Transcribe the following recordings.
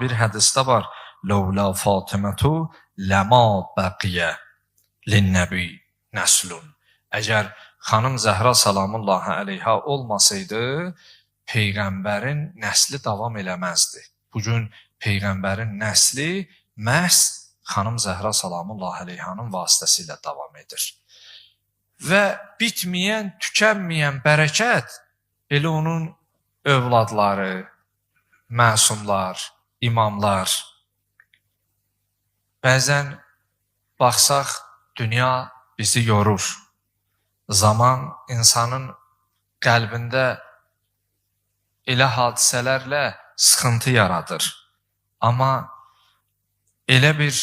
Bir hədisdə var: "Ləvla Fatimətu ləma bəqiyə linnəbi nəslun." Əgər xanım Zəhra salamullahi əleyha olmasaydı, peyğəmbərin nəsli davam eləməzdi. Bugün peyğəmbərin nəsli məhz xanım Zəhra salamullahi əleyhanın vasitəsilə davam edir. Və bitməyən, tükənməyən bərəkət elə onun övladları, məsumlar, imamlar. Bəzən baxsaq, dünya bizi yorur. Zaman insanın qəlbində elə hadisələrlə sıxıntı yaradır. Amma elə bir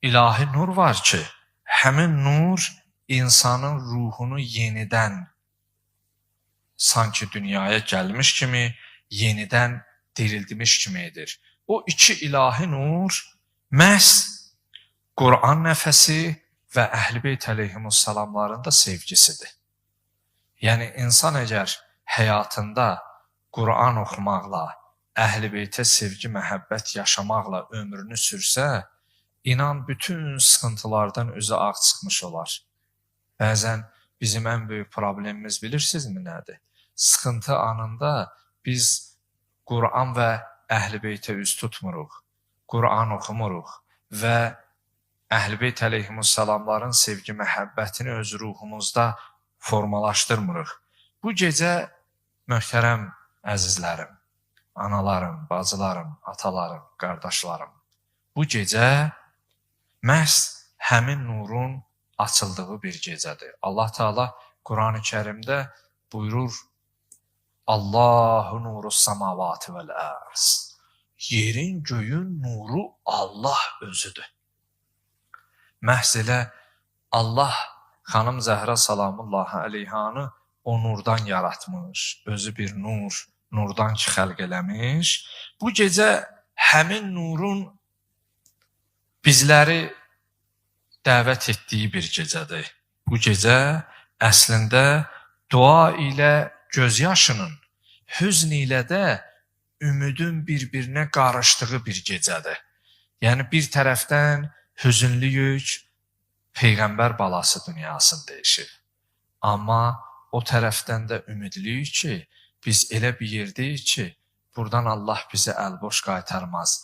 ilahi nur var ki, həmin nur insanın ruhunu yenidən sanki dünyaya gəlmiş kimi, yenidən dirildmiş kimi edir. O iki ilahi nur məhz Quran nəfəsi və Əhl-i Beyt əleyhimussalamların da sevgisidir. Yəni insan əgər həyatında Quran oxumaqla, Əhl-i Beytə sevgi, məhəbbət yaşamaqla ömrünü sürsə, inan bütün sıxıntılardan özü ağ çıxmış olar. Bəzən bizim ən böyük problemimiz bilirsinizmi nədir? Sıxıntı anında biz Quran və Əhl-i Beytə üz tutmuruq, Quran oxumuruq və Əhl-i Beyt əleyhimussalamların sevgi, məhəbbətini öz ruhumuzda formalaşdırmırıq. Bu gecə möhtərəm əzizlərim, analarım, bacılarım, atalarım, qardaşlarım, bu gecə məhz həmin nurun açıldığı bir gecədir. Allah Teala Quran-ı Kərimdə buyurur: Allahu nuru samavati vel arz. Yerin, göyün nuru Allah özüdür. Məhz elə Allah xanım Zəhra salamullahi əleyhanı o nurdan yaratmış, özü bir nur, nurdan ki xəlq eləmiş. Bu gecə həmin nurun bizləri dəvət etdiyi bir gecədir. Bu gecə əslində dua ilə gözyaşının, hüzn ilə də ümidin bir-birinə qarışdığı bir gecədir. Yəni bir tərəfdən hüzünlüyük, Peyğəmbər balası dünyasını dəyişir. Amma o tərəfdən də ümidliyik ki, biz elə bir yerdəyik ki, buradan Allah bizi əlboş qaytarmaz.